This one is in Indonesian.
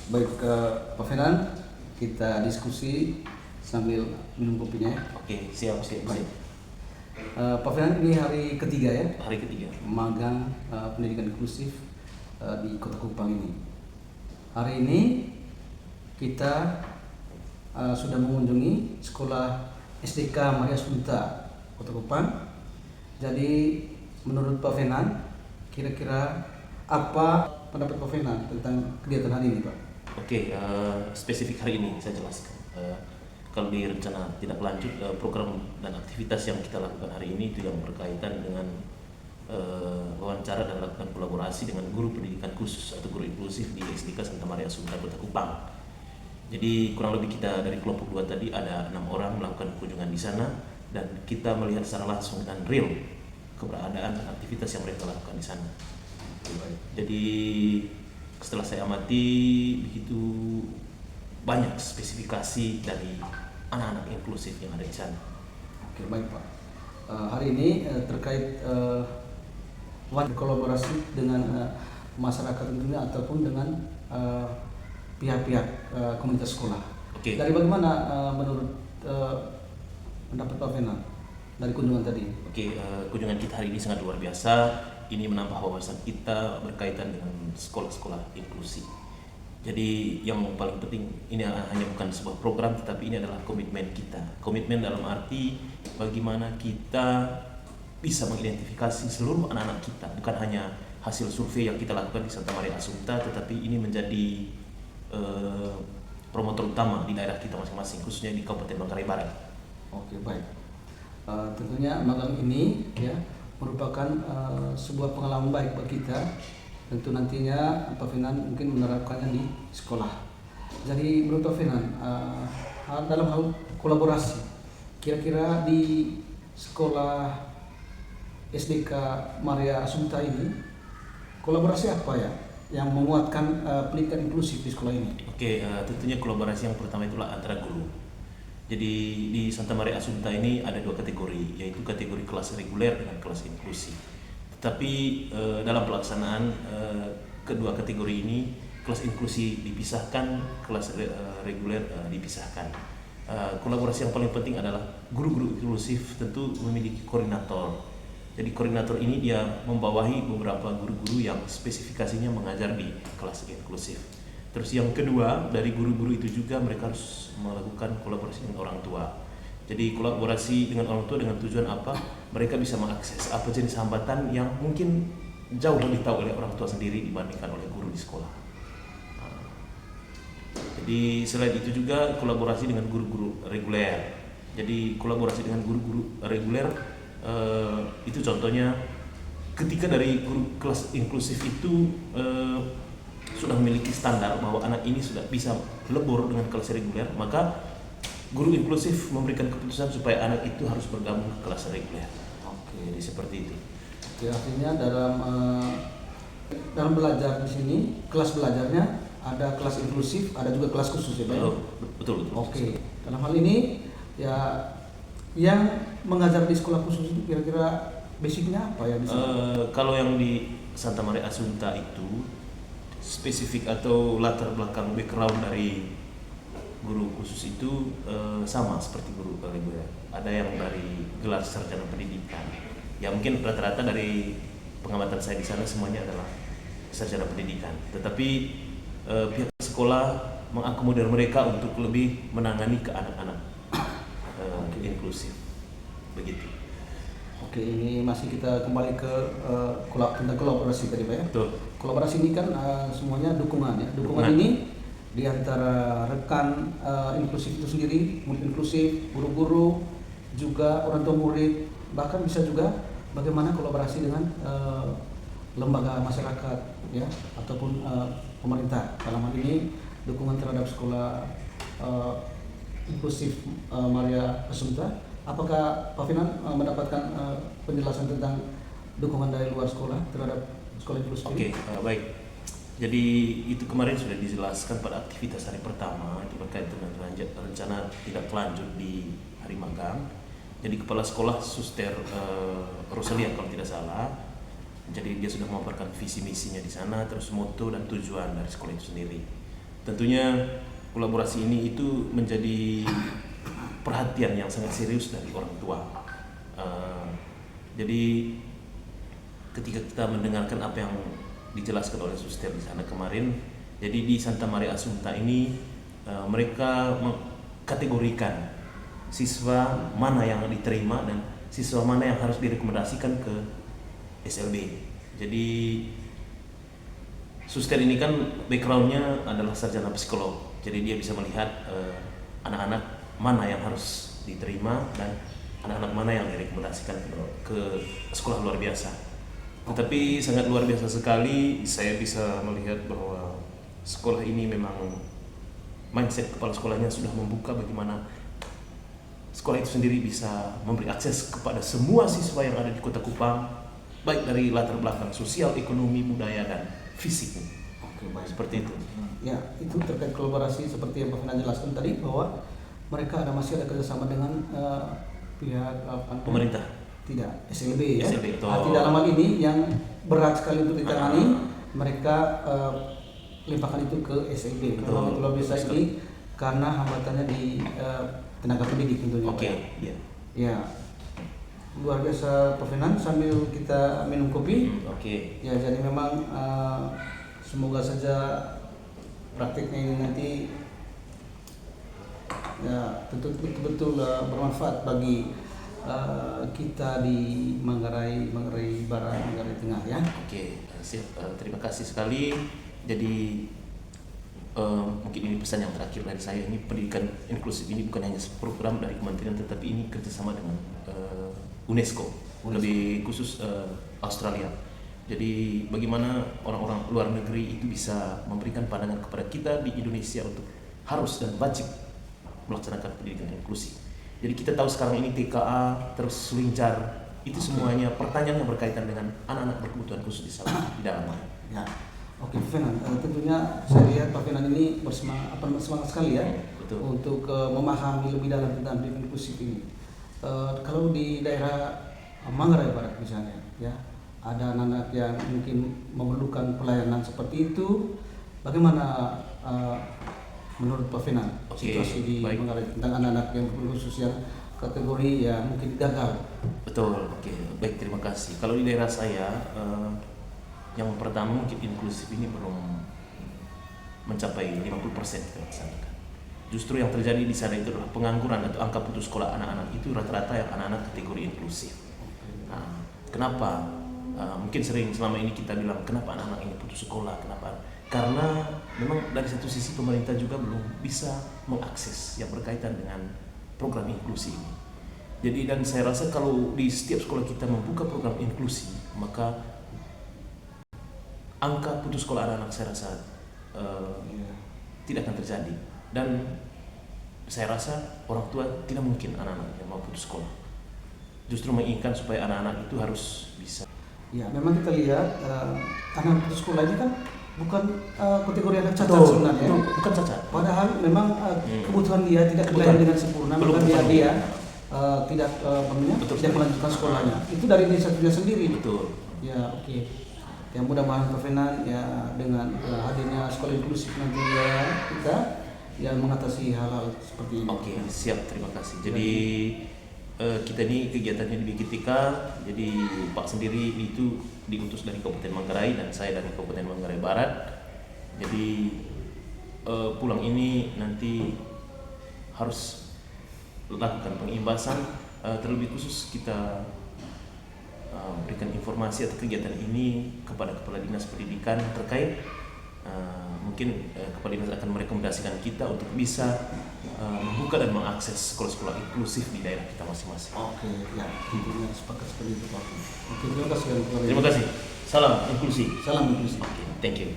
Baik, Pak Fenan, kita diskusi sambil minum kopinya ya. Oke, siap. Baik. Pak Fenan, ini hari ketiga ya, Hari ketiga. magang pendidikan inklusif di Kota Kupang ini. Hari ini kita sudah mengunjungi sekolah SDK Maria Assunta Kota Kupang. Jadi menurut Pak Fenan, kira-kira apa pendapat Pak Fenan tentang kegiatan hari ini, Pak? Oke, spesifik hari ini saya jelaskan. Kalau di rencana tidak lanjut, program dan aktivitas yang kita lakukan hari ini itu yang berkaitan dengan wawancara dan lakukan kolaborasi dengan guru pendidikan khusus atau guru inklusif di SDK Santa Maria Assunta Kota Kupang. Jadi kurang lebih kita dari kelompok 2 tadi ada 6 orang melakukan kunjungan di sana dan kita melihat secara langsung dan real keberadaan dan aktivitas yang mereka lakukan di sana. Jadi setelah saya amati begitu banyak spesifikasi dari anak-anak inklusif yang ada di sana. Oke, baik Pak. Hari ini terkait kolaborasi dengan masyarakat tentunya ataupun dengan pihak-pihak komunitas sekolah. Oke. Dari bagaimana menurut pendapat Pak Fenan dari kunjungan tadi? Oke, kunjungan kita hari ini sangat luar biasa. Ini menambah wawasan kita berkaitan dengan sekolah-sekolah inklusi. Jadi yang paling penting ini hanya bukan sebuah program, tetapi ini adalah komitmen kita. Komitmen dalam arti bagaimana kita bisa mengidentifikasi seluruh anak-anak kita, bukan hanya hasil survei yang kita lakukan di Santa Maria Assunta, tetapi ini menjadi promotor utama di daerah kita masing-masing, khususnya di Kabupaten Manggarai Barat. Oke, baik. Tentunya magang ini ya merupakan sebuah pengalaman baik bagi kita. Tentu nantinya Pak Fenan mungkin menerapkannya di sekolah. Jadi menurut Pak Fenan, dalam hal kolaborasi, kira-kira di sekolah SDK Maria Assunta ini kolaborasi apa ya yang menguatkan pendidikan inklusif di sekolah ini? Oke, tentunya kolaborasi yang pertama itulah antara guru. Jadi di Santa Maria Assunta ini ada 2 kategori, yaitu kategori kelas reguler dengan kelas inklusi. Tetapi dalam pelaksanaan kedua kategori ini, kelas inklusi dipisahkan, kelas reguler dipisahkan. Kolaborasi yang paling penting adalah guru-guru inklusif tentu memiliki koordinator. Jadi koordinator ini dia membawahi beberapa guru-guru yang spesifikasinya mengajar di kelas inklusif. Terus yang kedua, dari guru-guru itu juga mereka harus melakukan kolaborasi dengan orang tua. Jadi kolaborasi dengan orang tua dengan tujuan apa? Mereka bisa mengakses apa jenis hambatan yang mungkin jauh lebih tahu oleh orang tua sendiri dibandingkan oleh guru di sekolah. Jadi selain itu juga kolaborasi dengan guru-guru reguler. Jadi kolaborasi dengan guru-guru reguler itu contohnya ketika dari guru kelas inklusif itu sudah memiliki standar bahwa anak ini sudah bisa lebur dengan kelas reguler, maka guru inklusif memberikan keputusan supaya anak itu harus bergabung ke kelas reguler. Oke, jadi seperti itu. Oke, artinya dalam belajar di sini kelas belajarnya ada kelas inklusif, ada juga kelas khusus ya, Pak? Betul. Oke, dalam hal ini ya yang mengajar di sekolah khusus itu kira-kira basicnya apa ya di sini? Kalau yang di Santa Maria Assunta itu spesifik atau latar belakang background dari guru khusus itu sama seperti guru reguler. Ada yang dari gelar sarjana pendidikan. Ya mungkin rata-rata dari pengamatan saya di sana semuanya adalah sarjana pendidikan. Tetapi pihak sekolah mengakomodir mereka untuk lebih menangani ke anak-anak inklusif. Begitu. Oke, ini masih kita kembali ke tentang kolaborasi tadi, Pak ya. Betul. Kolaborasi ini kan semuanya dukungan ya. Dukungan ini di antara rekan inklusif itu sendiri, murid inklusif, guru-guru, juga orang tua murid, bahkan bisa juga bagaimana kolaborasi dengan lembaga masyarakat ya ataupun pemerintah. Dalam hal ini dukungan terhadap sekolah inklusif Maria Assunta. Apakah Pak Fenan mendapatkan penjelasan tentang dukungan dari luar sekolah terhadap sekolah inklusif? Oke, baik. Jadi itu kemarin sudah dijelaskan pada aktivitas hari pertama itu berkaitan dengan rencana tidak lanjut di hari magang. Jadi kepala sekolah Suster Rosalia kalau tidak salah, jadi dia sudah memaparkan visi misinya di sana, terus moto dan tujuan dari sekolah itu sendiri. tentunya kolaborasi ini itu menjadi perhatian yang sangat serius dari orang tua. Jadi ketika kita mendengarkan apa yang dijelaskan oleh suster di sana kemarin, jadi di Santa Maria Assunta ini mereka mengkategorikan siswa mana yang diterima dan siswa mana yang harus direkomendasikan ke SLB. Jadi suster ini kan backgroundnya adalah sarjana psikolog, jadi dia bisa melihat anak-anak mana yang harus diterima dan anak-anak mana yang direkomendasikan ke sekolah luar biasa. Tetapi sangat luar biasa sekali saya bisa melihat bahwa sekolah ini memang mindset kepala sekolahnya sudah membuka bagaimana sekolah itu sendiri bisa memberi akses kepada semua siswa yang ada di Kota Kupang, baik dari latar belakang sosial, ekonomi, budaya, dan fisik. Oke, baik. Seperti itu. Ya, itu terkait kolaborasi seperti yang Pak Fernand jelaskan tadi, bahwa mereka masih ada kerjasama dengan pihak Pemerintah. Tidak, SLB ya. SLB, Tidak dalam hal ini yang berat sekali untuk ditangani, mereka limpahkan itu ke SLB. Kalau luar biasa ini karena hambatannya di tenaga pendidik tentunya. Oke, iya. Ya, luar biasa Pak Fernand, sambil kita minum kopi. Oke. Ya, jadi memang semoga saja praktiknya ini nanti ya betul-betul bermanfaat bagi kita di Manggarai Barat, Manggarai Tengah ya. Oke, siap. Terima kasih sekali. Jadi mungkin ini pesan yang terakhir dari saya. Ini pendidikan inklusif ini bukan hanya program dari kementerian, tetapi ini kerjasama dengan UNESCO. Lebih khusus Australia. Jadi bagaimana orang-orang luar negeri itu bisa memberikan pandangan kepada kita di Indonesia untuk harus dan wajib melaksanakan pendidikan inklusif. Jadi kita tahu sekarang ini TKA terus selincar, itu semuanya pertanyaan yang berkaitan dengan anak-anak berkebutuhan khusus di dalamnya. Ya. Oke, Pak Fernand, tentunya saya lihat Pak Fernand ini semangat sekali ya. Betul. Untuk memahami lebih dalam tentang pendidikan inklusif ini. Kalau di daerah Manggarai Barat misalnya, ya ada anak-anak yang mungkin memerlukan pelayanan seperti itu, bagaimana menurut Pak Fernand situasi di Manggarai tentang anak-anak yang khusus yang kategori ya mungkin gagal? Betul, oke, baik, terima kasih. Kalau di daerah saya, yang pertama mungkin inklusif ini belum mencapai 50% kita laksanakan. Justru yang terjadi di sana itu adalah pengangguran atau angka putus sekolah anak-anak itu rata-rata yang anak-anak kategori inklusif. Nah, kenapa? Mungkin sering selama ini kita bilang kenapa anak-anak ini putus sekolah, kenapa? Karena memang dari satu sisi pemerintah juga belum bisa mengakses yang berkaitan dengan program inklusi ini. Jadi dan saya rasa kalau di setiap sekolah kita membuka program inklusi, maka angka putus sekolah anak-anak saya rasa tidak akan terjadi. Dan saya rasa orang tua tidak mungkin anak-anak yang mau putus sekolah. Justru menginginkan supaya anak-anak itu harus bisa. Ya, memang kita lihat anak putus sekolah ini kan bukan kategori anak cacat sebenarnya. Bukan cacat. Padahal memang kebutuhan dia tidak terlayani dengan sempurna, maka dia tidak tidak melanjutkan sekolahnya. Itu dari inisiatifnya sendiri. Betul. Ya, oke. Yang mudah-mudahan Pak Fernand ya dengan hadirnya sekolah inklusif nanti ya kita ya mengatasi hal-hal seperti ini. Oke, siap, terima kasih. Jadi kita ini kegiatannya di BGTK, jadi Pak sendiri itu diutus dari Kabupaten Manggarai dan saya dari Kabupaten Manggarai Barat. Jadi pulang ini nanti harus lakukan pengimbasan, terlebih khusus kita berikan informasi atau kegiatan ini kepada Kepala Dinas Pendidikan terkait. Mungkin Kepala Dinas akan merekomendasikan kita untuk bisa membuka dan mengakses sekolah-sekolah inklusif di daerah kita masing-masing. Oke, ya, tentunya sepakat seperti itu Pak. Oke, terima kasih. Terima kasih. Salam inklusi. Salam inklusi. Thank you.